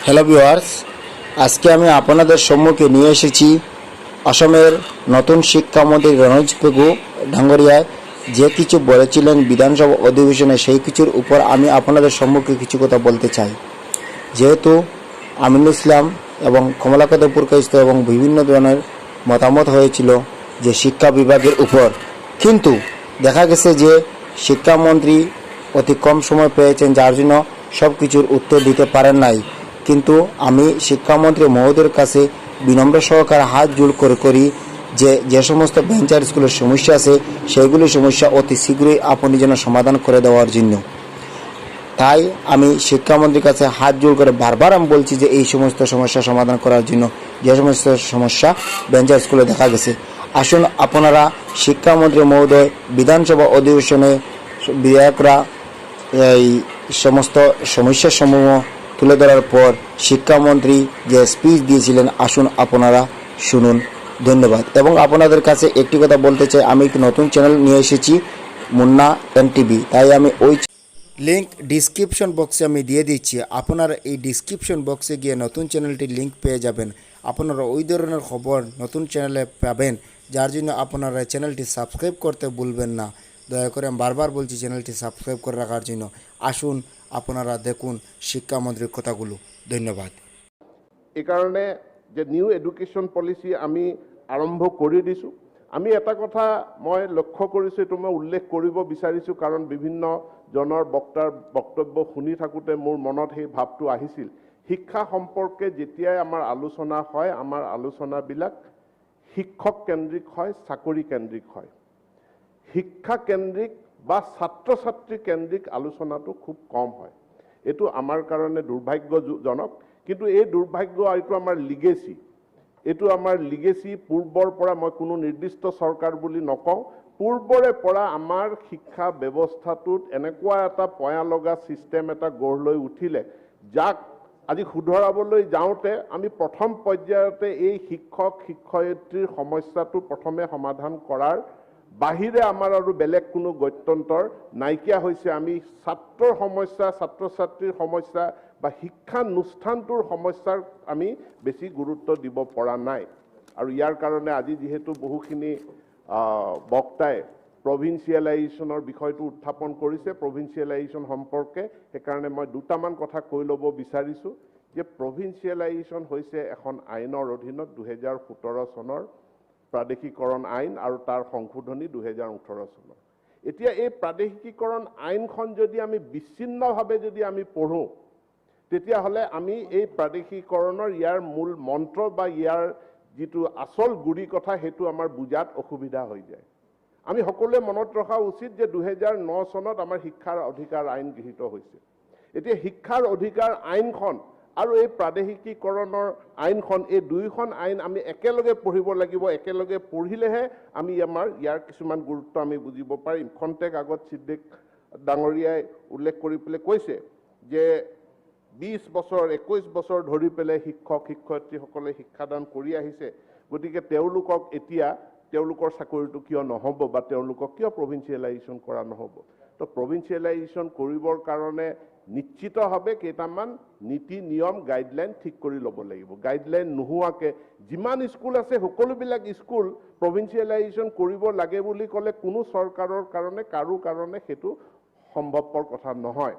Hello viewers, আজকে আমি আপনাদের সম্মুখে নিয়ে এসেছি অসমের নতুন শিক্ষামন্ত্রী রনোজ পেগু ডাঙ্গরিয়ায় যে কিছু বলেছিলেন বিধানসভা অধিবেশনে, সেই কিছুর উপর আমি আপনাদের সম্মুখে কিছু কথা বলতে চাই। যেহেতু আমিনুল ইসলাম এবং কমলাকান্ত পুরকাইস্ত এবং বিভিন্ন ধরনের মতামত হয়েছিল যে শিক্ষা বিভাগের উপর, কিন্তু দেখা গেছে যে শিক্ষামন্ত্রী অতি কম সময় পেয়েছেন, যার জন্য সব কিছুর উত্তর দিতে পারেন নাই। কিন্তু আমি শিক্ষামন্ত্রী মহোদয়ের কাছে বিনম্র সহকারে হাত জোড় করি যে সমস্ত ভেঞ্চার স্কুলের সমস্যা আছে সেইগুলি সমস্যা অতি শীঘ্রই আপনি যেন সমাধান করে দেওয়ার জন্য। তাই আমি শিক্ষামন্ত্রীর কাছে হাত জোড় করে বারবার আমি বলছি যে এই সমস্ত সমস্যা সমাধান করার জন্য, যে সমস্ত সমস্যা ভেঞ্চার স্কুলে দেখা গেছে। আসুন আপনারা শিক্ষামন্ত্রী মহোদয় বিধানসভা অধিবেশনে বিধায়করা এই সমস্ত সমস্যাসমূহ তুলে ধরার পর শিক্ষামন্ত্রী যে স্পিচ দিয়েছিলেন, আসুন আপনারা শুনুন। ধন্যবাদ। এবং আপনাদের কাছে একটি কথা বলতে চাই, আমি একটি নতুন চ্যানেল নিয়ে এসেছি, মুন্না এনটিভি। তাই আমি ওই লিঙ্ক ডিসক্রিপশন বক্সে আমি দিয়ে দিচ্ছি। আপনারা এই ডিসক্রিপশন বক্সে গিয়ে নতুন চ্যানেলটির লিঙ্ক পেয়ে যাবেন। আপনারা ওই ধরনের খবর নতুন চ্যানেলে পাবেন, যার জন্য আপনারা চ্যানেলটি সাবস্ক্রাইব করতে ভুলবেন না। দয়া করে আমি বারবার বলছি চ্যানেলটি সাবস্ক্রাইব করে রাখার জন্য। আসুন আপনারা দেখুন শিক্ষামন্ত্রীর কথাগুলো। ধন্যবাদ। এই কারণে যে নিউ এডুকেশ্যন পলিচি আমি আৰম্ভ কৰি দিছোঁ। আমি এটা কথা মই লক্ষ্য কৰিছোঁ, এইটো মই উল্লেখ কৰিব বিচাৰিছোঁ, কাৰণ বিভিন্ন জনৰ বক্তব্য শুনি থাকোঁতে মোৰ মনত সেই ভাৱটো আহিছিল। শিক্ষা সম্পৰ্কে যেতিয়াই আমাৰ আলোচনা হয়, আমাৰ আলোচনাবিলাক শিক্ষক কেন্দ্ৰিক হয়, চাকৰি কেন্দ্ৰিক হয়। শিক্ষা কেন্দ্ৰিক বা ছাত্ৰ ছাত্ৰী কেন্দ্ৰিক আলোচনাটো খুব কম হয়। এইটো আমাৰ কাৰণে দুৰ্ভাগ্যজনক। কিন্তু এই দুৰ্ভাগ্য, এইটো আমাৰ লিগেচি। এইটো আমাৰ লিগেচি পূৰ্বৰ পৰা, মই কোনো নিৰ্দিষ্ট চৰকাৰ বুলি নকওঁ, পূৰ্বৰে পৰা আমাৰ শিক্ষা ব্যৱস্থাটোত এনেকুৱা এটা পয়া লগা ছিষ্টেম এটা গঢ় লৈ উঠিলে, যাক আজি শুধৰাবলৈ যাওঁতে আমি প্ৰথম পৰ্যায়তে এই শিক্ষক শিক্ষয়িত্ৰীৰ সমস্যাটো প্ৰথমে সমাধান কৰাৰ বাহিৰে আমাৰ আৰু বেলেগ কোনো গত্যন্তৰ নাইকিয়া হৈছে। আমি ছাত্ৰৰ সমস্যা, ছাত্ৰ ছাত্ৰীৰ সমস্যা বা শিক্ষানুষ্ঠানটোৰ সমস্যাৰ আমি বেছি গুৰুত্ব দিব পৰা নাই। আৰু ইয়াৰ কাৰণে আজি যিহেতু বহুখিনি বক্তাই প্ৰভিন্সিয়েলাইজেশ্যনৰ বিষয়টো উত্থাপন কৰিছে, প্ৰভিন্সিয়েলাইজেশ্যন সম্পৰ্কে, সেইকাৰণে মই দুটামান কথা কৈ ল'ব বিচাৰিছোঁ। যে প্ৰভিন্সিয়েলাইজেশ্যন হৈছে এখন আইনৰ অধীনত 2017 চনৰ প্ৰাদেশিকৰণ আইন আৰু তাৰ সংশোধনী 2018 চনৰ। এতিয়া এই প্ৰাদেশিকীকৰণ আইনখন যদি আমি বিচ্ছিন্নভাৱে যদি আমি পঢ়োঁ, তেতিয়াহ'লে আমি এই প্ৰাদেশিকৰণৰ ইয়াৰ মূল মন্ত্ৰ বা ইয়াৰ যিটো আচল গুৰি কথা, সেইটো আমাৰ বুজাত অসুবিধা হৈ যায়। আমি সকলোৱে মনত ৰখা উচিত যে 2009 চনত আমাৰ শিক্ষাৰ অধিকাৰ আইন গৃহীত হৈছে। এতিয়া শিক্ষাৰ অধিকাৰ আইনখন আৰু এই প্ৰাদেশিকীকৰণৰ আইনখন, এই দুয়োখন আইন আমি একেলগে পঢ়িব লাগিব। একেলগে পঢ়িলেহে আমি ইয়াৰ কিছুমান গুৰুত্ব আমি বুজিব পাৰিম। খন্তেক আগত ছিদ্দিক ডাঙৰীয়াই উল্লেখ কৰি পেলাই কৈছে যে 20 বছৰ 21 বছৰ ধৰি পেলাই শিক্ষক শিক্ষয়িত্ৰীসকলে শিক্ষাদান কৰি আহিছে, গতিকে তেওঁলোকক এতিয়া তেওঁলোকৰ চাকৰিটো কিয় নহ'ব বা তেওঁলোকক কিয় প্ৰভিন্সিয়েলাইজেশ্যন কৰা নহ'ব? তো প্ৰভিন্সিয়েলাইজেশ্যন কৰিবৰ কাৰণে নিশ্চিতভাৱে কেইটামান নীতি নিয়ম গাইডলাইন ঠিক কৰি ল'ব লাগিব। গাইডলাইন নোহোৱাকৈ যিমান স্কুল আছে সকলোবিলাক স্কুল প্ৰভিন্সিয়েলাইজেশ্যন কৰিব লাগে বুলি ক'লে কোনো চৰকাৰৰ কাৰণে, কাৰো কাৰণে সেইটো সম্ভৱপৰ কথা নহয়।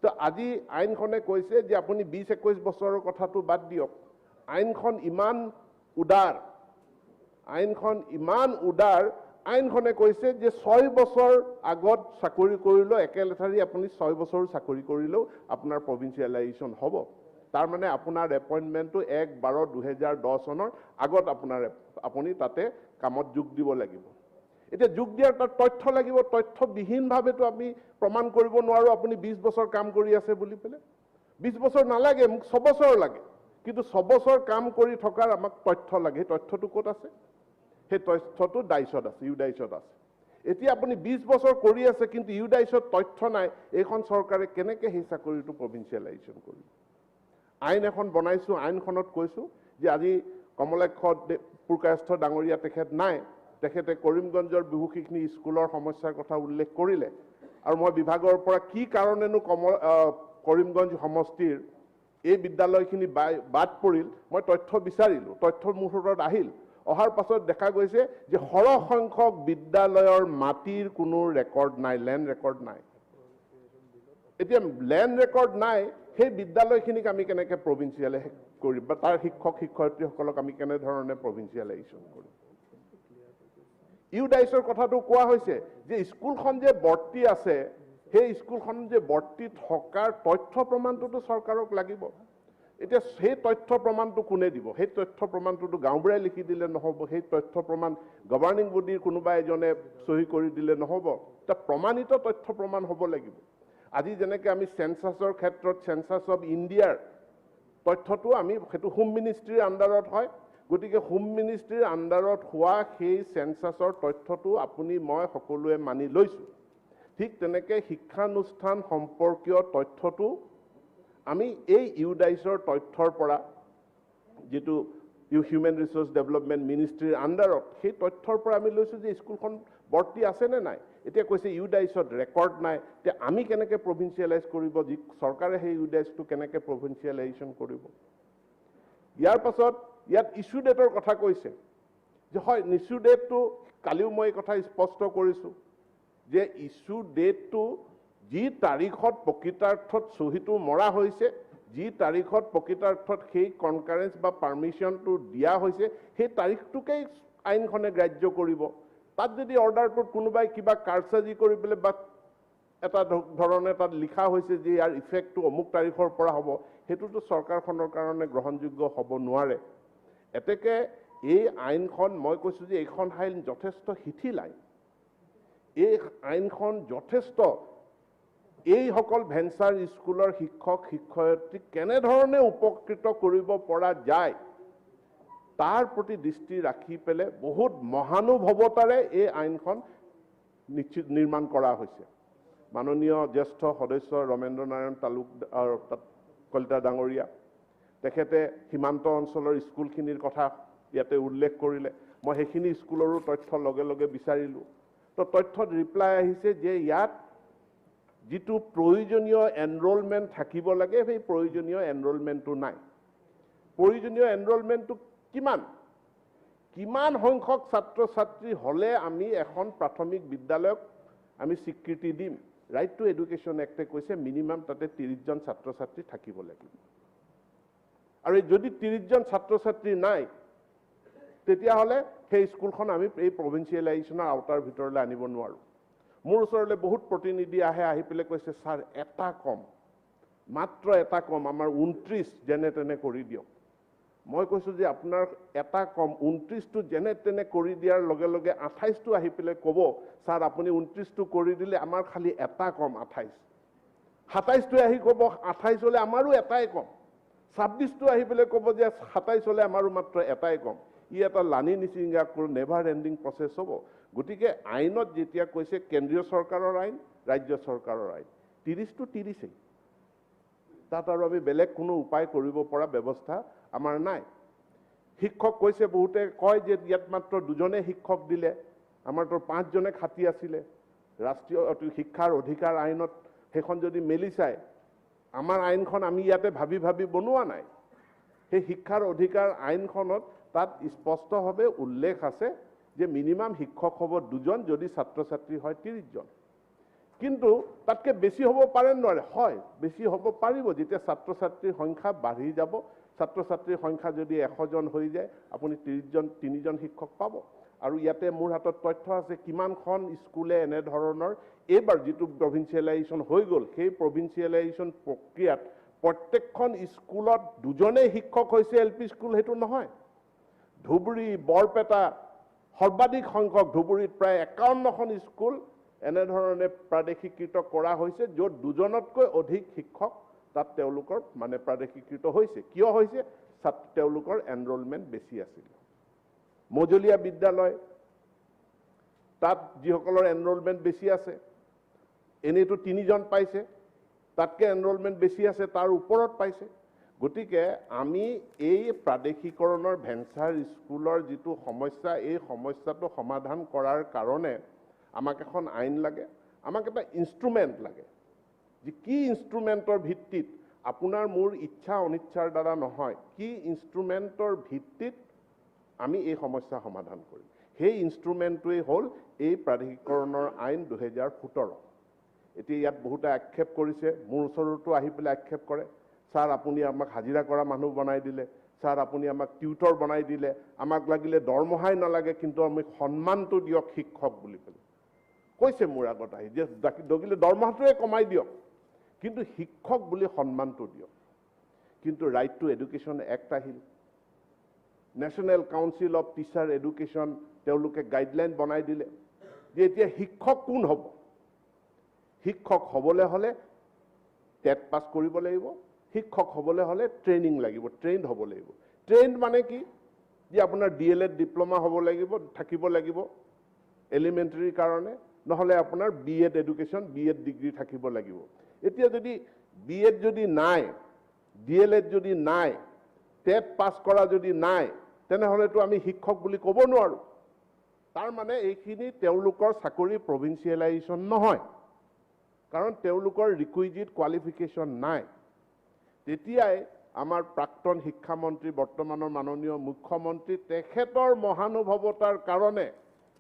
তো আজি আইনখনে কৈছে যে আপুনি 20-21 বছৰৰ কথাটো বাদ দিয়ক, আইনখন ইমান উদাৰ, আইনখন ইমান উদাৰ, আইনখনে কৈছে যে 6 বছৰ আগত চাকৰি কৰিলেও, একেলেঠাৰি আপুনি 6 বছৰ চাকৰি কৰিলেও আপোনাৰ প্ৰভিন্সিয়েলাইজেশ্যন হ'ব। তাৰমানে আপোনাৰ এপইণ্টমেণ্টটো 1/12/2010 চনৰ আগত আপুনি তাতে কামত যোগ দিব লাগিব। এতিয়া যোগ দিয়াৰ তাত তথ্য লাগিব। তথ্যবিহীনভাৱেতো আমি প্ৰমাণ কৰিব নোৱাৰোঁ আপুনি 20 বছৰ কাম কৰি আছে বুলি পেলাই। 20 বছৰ নালাগে, মোক 6 বছৰ লাগে, কিন্তু 6 বছৰ কাম কৰি থকাৰ আমাক তথ্য লাগে। সেই তথ্যটো ক'ত আছে? সেই তথ্যটো ডাইচত আছে, ইউডাইচত আছে। এতিয়া আপুনি 20 বছৰ কৰি আছে কিন্তু ইউডাইচত তথ্য নাই, এইখন চৰকাৰে কেনেকৈ সেই চাকৰিটো প্ৰভিন্সিয়েলাইজেশ্যন কৰিব? আইন এখন বনাইছোঁ, আইনখনত কৈছোঁ যে আজি কমলাক্ষ পুৰকায়স্থ ডাঙৰীয়া তেখেত নাই, তেখেতে কৰিমগঞ্জৰ বহুখিনি স্কুলৰ সমস্যাৰ কথা উল্লেখ কৰিলে। আৰু মই বিভাগৰ পৰা কি কাৰণেনো কৰিমগঞ্জ সমষ্টিৰ এই বিদ্যালয়খিনি বাদ পৰিল। মই তথ্য বিচাৰিলোঁ, তথ্য মোৰ হাতত আহিল। অহাৰ পাছত দেখা গৈছে যে সৰহ সংখ্যক বিদ্যালয়ৰ মাটিৰ কোনো ৰেকৰ্ড নাই, লেণ্ড ৰেকৰ্ড নাই। এতিয়া লেণ্ড ৰেকৰ্ড নাই, সেই বিদ্যালয়খিনিক আমি কেনেকৈ প্ৰভিন্সিয়েলাইজ কৰিম বা তাৰ শিক্ষক শিক্ষয়িত্ৰীসকলক আমি কেনেধৰণে প্ৰভিন্সিয়েলাইজেশ্যন কৰিম। ইউডাইচৰ কথাটো কোৱা হৈছে যে স্কুলখন যে বৰ্তি আছে, সেই স্কুলখন যে বৰ্তি থকাৰ তথ্য প্ৰমাণটোতো চৰকাৰক লাগিব। এতিয়া সেই তথ্য প্ৰমাণটো কোনে দিব? সেই তথ্য প্ৰমাণটোতো গাঁওবুঢ়াই লিখি দিলে নহ'ব, সেই তথ্য প্ৰমাণ গভাৰ্ণিং বডিৰ কোনোবা এজনে চহী কৰি দিলে নহ'ব। এটা প্ৰমাণিত তথ্য প্ৰমাণ হ'ব লাগিব। আজি যেনেকৈ আমি চেঞ্চাছৰ ক্ষেত্ৰত চেঞ্চাছ অফ ইণ্ডিয়াৰ তথ্যটো আমি সেইটো হোম মিনিষ্ট্ৰীৰ আণ্ডাৰত হয়। গতিকে হোম মিনিষ্ট্ৰীৰ আণ্ডাৰত হোৱা সেই চেঞ্চাছৰ তথ্যটো আপুনি মই সকলোৱে মানি লৈছোঁ। ঠিক তেনেকৈ শিক্ষানুষ্ঠান সম্পৰ্কীয় তথ্যটো আমি এই ইউডাইচৰ তথ্যৰ পৰা, যিটো হিউমেন ৰিচোৰ্চ ডেভেলপমেণ্ট মিনিষ্ট্ৰীৰ আণ্ডাৰত, সেই তথ্যৰ পৰা আমি লৈছোঁ যে স্কুলখন বৰ্তি আছেনে নাই। এতিয়া কৈছে ইউডাইচত ৰেকৰ্ড নাই, এতিয়া আমি কেনেকৈ প্ৰভিন্সিয়েলাইজ কৰিব, যি চৰকাৰে সেই ইউডাইচটো কেনেকৈ প্ৰভিন্সিয়েলাইজেশ্যন কৰিব। ইয়াৰ পাছত ইয়াত ইছ্যু ডেটৰ কথা কৈছে যে হয়, ইছ্যু ডেটটো কালিও মই এই কথা স্পষ্ট কৰিছোঁ যে ইছ্যু ডেটটো যি তাৰিখত প্ৰকৃতাৰ্থত চহীটো মৰা হৈছে, যি তাৰিখত প্ৰকৃতাৰ্থত সেই কনকাৰেঞ্চ বা পাৰ্মিশ্যনটো দিয়া হৈছে, সেই তাৰিখটোকেই আইনখনে গ্ৰাহ্য কৰিব। তাত যদি অৰ্ডাৰটোত কোনোবাই কিবা কাৰচাজি কৰি পেলাই বা এটা ধৰণে তাত লিখা হৈছে যে ইয়াৰ ইফেক্টটো অমুক তাৰিখৰ পৰা হ'ব, সেইটোতো চৰকাৰখনৰ কাৰণে গ্ৰহণযোগ্য হ'ব নোৱাৰে। এতেকে এই আইনখন, মই কৈছোঁ যে এইখন আইন যথেষ্ট শিথিল আইন। এই আইনখন যথেষ্ট এইসকল ভেঞ্চাৰ স্কুলৰ শিক্ষক শিক্ষয়িত্ৰীক কেনেধৰণে উপকৃত কৰিব পৰা যায় তাৰ প্ৰতি দৃষ্টি ৰাখি পেলাই বহুত মহানুভৱতাৰে এই আইনখন নিৰ্মাণ কৰা হৈছে। মাননীয় জ্যেষ্ঠ সদস্য ৰমেন্দ্ৰ নাৰায়ণ কলিতা ডাঙৰীয়া, তেখেতে সীমান্ত অঞ্চলৰ স্কুলখিনিৰ কথা ইয়াতে উল্লেখ কৰিলে। মই সেইখিনি স্কুলৰো তথ্য লগে লগে বিচাৰিলোঁ। তো তথ্যত ৰিপ্লাই আহিছে যে ইয়াত যিটো প্ৰয়োজনীয় এনৰোলমেণ্ট থাকিব লাগে, সেই প্ৰয়োজনীয় এনৰোলমেণ্টটো নাই। প্ৰয়োজনীয় এনৰোলমেণ্টটো কিমান সংখ্যক ছাত্ৰ ছাত্ৰী হ'লে আমি এখন প্ৰাথমিক বিদ্যালয়ক আমি স্বীকৃতি দিম। ৰাইট টু এডুকেশ্যন এক্টে কৈছে মিনিমাম তাতে 30জন ছাত্ৰ ছাত্ৰী থাকিব লাগিব। আৰু যদি 30জন ছাত্ৰ ছাত্ৰী নাই, তেতিয়াহ'লে সেই স্কুলখন আমি এই প্ৰভিন্সিয়েলাইজেশ্যনৰ আওতাৰ ভিতৰলৈ আনিব নোৱাৰোঁ। মোৰ ওচৰলৈ বহুত প্ৰতিনিধি আহি পেলাই কৈছে, ছাৰ এটা কম, মাত্ৰ এটা কম, আমাৰ 29 যেনে তেনে কৰি দিয়ক। মই কৈছোঁ যে আপোনাৰ এটা কম 29টো যেনে তেনে কৰি দিয়াৰ লগে লগে 28টো আহি পেলাই ক'ব, ছাৰ আপুনি 29টো কৰি দিলে, আমাৰ খালি এটা কম 28। 27টোৱে আহি ক'ব 28 হ'লে আমাৰো এটাই কম। 26টো আহি পেলাই ক'ব যে 27 হ'লে আমাৰো মাত্ৰ এটাই কম। ই এটা লানি নিচিঙা নেভাৰ এণ্ডিং প্ৰচেছ হ'ব। গতিকে আইনত যেতিয়া কৈছে কেন্দ্ৰীয় চৰকাৰৰ আইন, ৰাজ্য চৰকাৰৰ আইন, 30টো 30এই, তাত আৰু আমি বেলেগ কোনো উপায় কৰিব পৰা ব্যৱস্থা আমাৰ নাই। শিক্ষক কৈছে, বহুতে কয় যে ইয়াত মাত্ৰ 2জনে শিক্ষক দিলে, আমাৰতো 5জনে খাটি আছিলে। ৰাষ্ট্ৰীয় শিক্ষাৰ অধিকাৰ আইনত সেইখন যদি মেলি চায়, আমাৰ আইনখন আমি ইয়াতে ভাবি বনোৱা নাই। সেই শিক্ষাৰ অধিকাৰ আইনখনত তাত স্পষ্টভাৱে উল্লেখ আছে যে মিনিমাম শিক্ষক হ'ব 2জন, যদি ছাত্ৰ ছাত্ৰী হয় 30জন। কিন্তু তাতকৈ বেছি হ'ব পাৰে নোৱাৰে? হয়, বেছি হ'ব পাৰিব। যেতিয়া ছাত্ৰ ছাত্ৰীৰ সংখ্যা বাঢ়ি যাব, ছাত্ৰ ছাত্ৰীৰ সংখ্যা যদি 100জন হৈ যায়, আপুনি 3জন শিক্ষক পাব। আৰু ইয়াতে মোৰ হাতত তথ্য আছে কিমানখন স্কুলে এনেধৰণৰ এইবাৰ যিটো প্ৰভিন্সিয়েলাইজেশ্যন হৈ গ'ল, সেই প্ৰভিন্সিয়েলাইজেশ্যন প্ৰক্ৰিয়াত প্ৰত্যেকখন স্কুলত 2জনেই শিক্ষক হৈছে LP স্কুল, সেইটো নহয়। ধুবুৰী, বৰপেটা সৰ্বাধিক সংখ্যক, ধুবুৰীত প্ৰায় 51খন স্কুল এনেধৰণে প্ৰাদেশিকৃত কৰা হৈছে, য'ত 2জনতকৈ অধিক শিক্ষক তাত তেওঁলোকৰ প্ৰাদেশিকৃত হৈছে। কিয় হৈছে? তেওঁলোকৰ এনৰোলমেণ্ট বেছি আছিল। মজলীয়া বিদ্যালয়, তাত যিসকলৰ এনৰোলমেণ্ট বেছি আছে, এনেইতো 3জন পাইছে, তাতকৈ এনৰোলমেণ্ট বেছি আছে, তাৰ ওপৰত পাইছে। গতিকে আমি এই প্ৰাদেশিকৰণৰ ভেঞ্চাৰ স্কুলৰ যিটো সমস্যা, এই সমস্যাটো সমাধান কৰাৰ কাৰণে আমাক এখন আইন লাগে, আমাক এটা ইনষ্ট্ৰুমেণ্ট লাগে, যে কি ইনষ্ট্ৰুমেণ্টৰ ভিত্তিত আপোনাৰ মোৰ ইচ্ছা অনিচ্ছাৰ দ্বাৰা নহয়, কি ইনষ্ট্ৰুমেণ্টৰ ভিত্তিত আমি এই সমস্যা সমাধান কৰিম। সেই ইনষ্ট্ৰুমেণ্টটোৱেই হ'ল এই প্ৰাধিকৰণৰ আইন 2017। এতিয়া ইয়াত বহুতে আক্ষেপ কৰিছে, মোৰ ওচৰতো আহি পেলাই আক্ষেপ কৰে, ছাৰ আপুনি আমাক হাজিৰা কৰা মানুহ বনাই দিলে, ছাৰ আপুনি আমাক টিউটৰ বনাই দিলে, আমাক লাগিলে দৰমহাই নালাগে কিন্তু আমি সন্মানটো দিয়ক শিক্ষক বুলি পেলাই কৈছে মোৰ আগত আহি, যে লাগিলে দৰমহাটোৱে কমাই দিয়ক কিন্তু শিক্ষক বুলি সন্মানটো দিয়ক। কিন্তু ৰাইট টু এডুকেশ্যন এক্ট আহিল, national council of teacher education তেওঁলোকে গাইডলাইন বনাই দিলে যে এতিয়া শিক্ষক কোন হ'ব। শিক্ষক হ'বলৈ হ'লে টেট পাছ কৰিব লাগিব, শিক্ষক হ'বলৈ হ'লে ট্ৰেইনিং লাগিব, ট্ৰেইনড হ'ব লাগিব। ট্ৰেইনড মানে কি, যে আপোনাৰ DLED ডিপ্ল'মা হ'ব লাগিব, থাকিব লাগিব এলিমেণ্টাৰীৰ কাৰণে, নহ'লে আপোনাৰ BEd এডুকেশ্যন, BEd ডিগ্ৰী থাকিব লাগিব। এতিয়া যদি BEd যদি নাই, DLED যদি নাই, টেট পাছ কৰা যদি নাই, তেনেহ'লেতো আমি শিক্ষক বুলি ক'ব নোৱাৰোঁ। তাৰ মানে এইখিনি তেওঁলোকৰ চাকৰি প্ৰভিন্সিয়েলাইজেশ্যন নহয়, কাৰণ তেওঁলোকৰ ৰিকুইজিট কোৱালিফিকেশ্যন নাই। তেতিয়াই আমাৰ প্ৰাক্তন শিক্ষামন্ত্ৰী, বৰ্তমানৰ মাননীয় মুখ্যমন্ত্ৰী, তেখেতৰ মহানুভৱতাৰ কাৰণে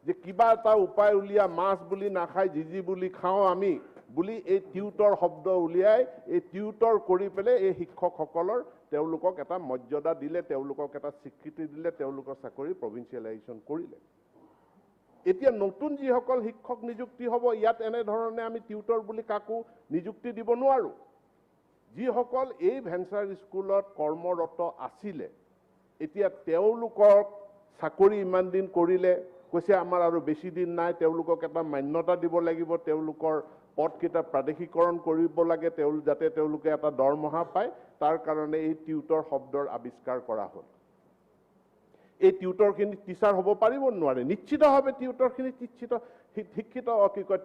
যে কিবা এটা উপায় উলিয়া, মাছ বুলি নাখায় জিজি বুলি খাওঁ আমি বুলি এই টিউটৰ শব্দ উলিয়াই এই টিউটৰ কৰি পেলাই এই শিক্ষকসকলৰ তেওঁলোকক এটা মৰ্যাদা দিলে, তেওঁলোকক এটা স্বীকৃতি দিলে, তেওঁলোকৰ চাকৰি প্ৰভিন্সিয়েলাইজেশ্যন কৰিলে। এতিয়া নতুন যিসকল শিক্ষক নিযুক্তি হ'ব, ইয়াত এনেধৰণে আমি টিউটৰ বুলি কাকো নিযুক্তি দিব নোৱাৰোঁ। যিসকল এই ভেঞ্চাৰ স্কুলত কৰ্মৰত আছিলে, এতিয়া তেওঁলোকক চাকৰি ইমান দিন কৰিলে, কৈছে আমাৰ আৰু বেছি দিন নাই, তেওঁলোকক এটা মান্যতা দিব লাগিব, তেওঁলোকৰ পদকেইটা প্ৰাদেশিকৰণ কৰিব লাগে, যাতে তেওঁলোকে এটা দৰমহা পায়। তাৰ কাৰণে এই টিউটৰ শব্দৰ আৱিষ্কাৰ কৰা হ'ল। এই টিউটৰখিনি টিচাৰ হ'ব পাৰিব নোৱাৰে, নিশ্চিতভাৱে টিউটৰখিনি শিক্ষিত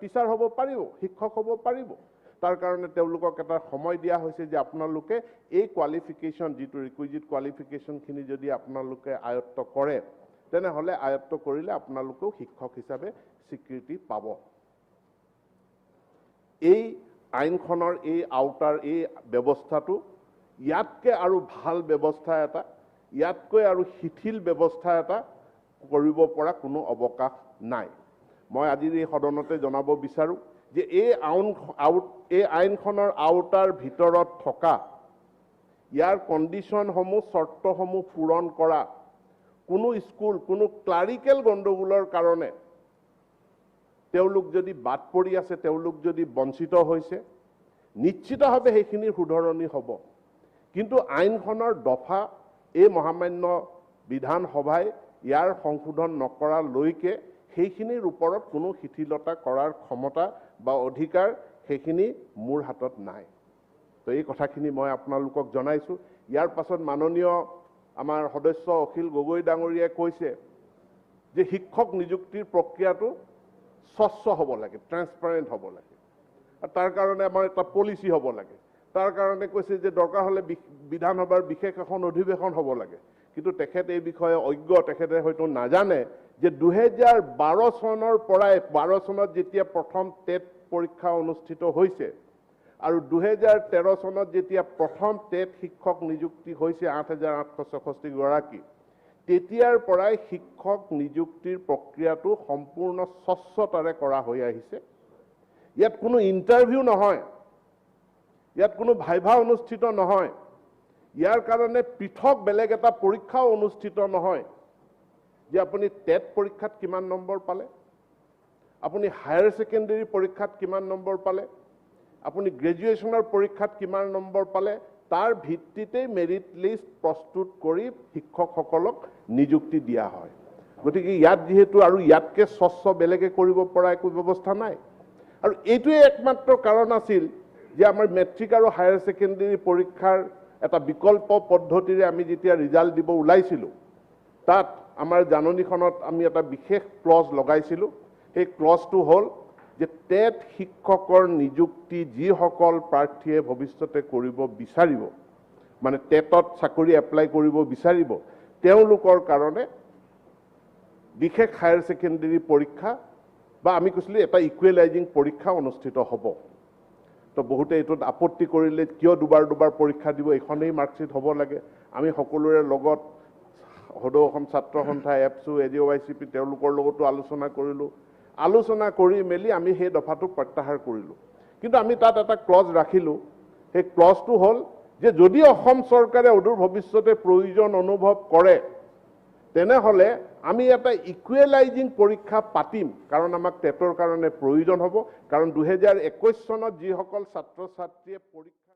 টিচাৰ হ'ব পাৰিব, শিক্ষক হ'ব পাৰিব। তাৰ কাৰণে তেওঁলোকক এটা সময় দিয়া হৈছে যে আপোনালোকে এই কোৱালিফিকেশ্যন, যিটো ৰিকুইজিট কোৱালিফিকেশ্যনখিনি যদি আপোনালোকে আয়ত্ত কৰে, তেনেহ'লে আয়ত্ত কৰিলে আপোনালোকেও শিক্ষক হিচাপে স্বীকৃতি পাব। এই আইনখনৰ এই আওতাৰ এই ব্যৱস্থাটো ইয়াতকৈ আৰু ভাল ব্যৱস্থা এটা, ইয়াতকৈ আৰু শিথিল ব্যৱস্থা এটা কৰিব পৰা কোনো অৱকাশ নাই। মই আজিৰ এই সদনতে জনাব বিচাৰোঁ যে এই আইনখনৰ আওতাৰ ভিতৰত থকা ইয়াৰ কণ্ডিশ্যনসমূহ, চৰ্তসমূহ পূৰণ কৰা কোনো স্কুল, কোনো ক্লাৰিকেল গণ্ডগোলৰ কাৰণে তেওঁলোক যদি বাদ পৰি আছে, তেওঁলোক যদি বঞ্চিত হৈছে, নিশ্চিতভাৱে সেইখিনিৰ শুধৰণি হ'ব। কিন্তু আইনখনৰ দফা এই মহামান্য বিধানসভাই ইয়াৰ সংশোধন নকৰালৈকে সেইখিনিৰ ওপৰত কোনো শিথিলতা কৰাৰ ক্ষমতা বা অধিকাৰ সেইখিনি মোৰ হাতত নাই। তো এই কথাখিনি মই আপোনালোকক জনাইছোঁ। ইয়াৰ পাছত মাননীয় আমাৰ সদস্য অখিল গগৈ ডাঙৰীয়াই কৈছে যে শিক্ষক নিযুক্তিৰ প্ৰক্ৰিয়াটো স্বচ্ছ হ'ব লাগে, ট্ৰেন্সপাৰেণ্ট হ'ব লাগে, আৰু তাৰ কাৰণে আমাৰ এটা পলিচি হ'ব লাগে। তাৰ কাৰণে কৈছে যে দৰকাৰ হ'লে বিধানসভাৰ বিশেষ এখন অধিৱেশন হ'ব লাগে। কিন্তু তেখেত এই বিষয়ে অজ্ঞ, তেখেতে হয়তো নাজানে যে 2012 চনৰ পৰাই 12 চনত যেতিয়া প্ৰথম টেট পৰীক্ষা অনুষ্ঠিত হৈছে আৰু 2013 চনত যেতিয়া প্ৰথম টেট শিক্ষক নিযুক্তি হৈছে 8,866 গৰাকী, তেতিয়াৰ পৰাই শিক্ষক নিযুক্তিৰ প্ৰক্ৰিয়াটো সম্পূৰ্ণ স্বচ্ছতাৰে কৰা হৈ আহিছে। ইয়াত কোনো ইণ্টাৰভিউ নহয়, ইয়াত কোনো ভাইভা অনুষ্ঠিত নহয়, ইয়াৰ কাৰণে পৃথক বেলেগ এটা পৰীক্ষাও অনুষ্ঠিত নহয় যে আপুনি টেট পৰীক্ষাত কিমান নম্বৰ পালে, আপুনি হায়াৰ ছেকেণ্ডেৰী পৰীক্ষাত কিমান নম্বৰ পালে, আপুনি গ্ৰেজুৱেশ্যনৰ পৰীক্ষাত কিমান নম্বৰ পালে, তাৰ ভিত্তিতেই মেৰিট লিষ্ট প্ৰস্তুত কৰি শিক্ষকসকলক নিযুক্তি দিয়া হয়। গতিকে ইয়াত যিহেতু আৰু ইয়াতকৈ স্বচ্ছ বেলেগে কৰিব পৰা একো ব্যৱস্থা নাই। আৰু এইটোৱে একমাত্ৰ কাৰণ আছিল যে আমাৰ মেট্ৰিক আৰু হায়াৰ ছেকেণ্ডেৰী পৰীক্ষাৰ এটা বিকল্প পদ্ধতিৰে আমি যেতিয়া ৰিজাল্ট দিব ওলাইছিলোঁ, তাত আমাৰ জাননীখনত আমি এটা বিশেষ ক্লজ লগাইছিলোঁ। সেই ক্লজটো হ'ল যে টেট শিক্ষকৰ নিযুক্তি যিসকল প্ৰাৰ্থীয়ে ভৱিষ্যতে কৰিব বিচাৰিব, মানে টেটত চাকৰি এপ্লাই কৰিব বিচাৰিব, তেওঁলোকৰ কাৰণে বিশেষ হায়াৰ ছেকেণ্ডেৰী পৰীক্ষা বা আমি কৈছিলোঁ এটা ইকুৱেলাইজিং পৰীক্ষা অনুষ্ঠিত হ'ব। তো বহুতে এইটোত আপত্তি কৰিলে কিয় দুবাৰ পৰীক্ষা দিব, এইখনেই মাৰ্কশ্বিট হ'ব লাগে। আমি সকলোৰে লগত সদৌ অসম ছাত্ৰ সন্থা, এপছু, AJYCP তেওঁলোকৰ লগতো আলোচনা কৰিলোঁ। আলোচনা কৰি মেলি আমি সেই দফাটোক প্ৰত্যাহাৰ কৰিলোঁ। কিন্তু আমি তাত এটা ক্লজ ৰাখিলোঁ। সেই ক্লজটো হ'ল যে যদি অসম চৰকাৰে অদূৰ ভৱিষ্যতে প্ৰয়োজন অনুভৱ কৰে তেনেহ'লে আমি এটা ইকুৱেলাইজিং পৰীক্ষা পাতিম, কাৰণ আমাক টেটৰ কাৰণে প্ৰয়োজন হ'ব। কাৰণ 2021 চনত যিসকল ছাত্ৰ ছাত্ৰীয়ে পৰীক্ষা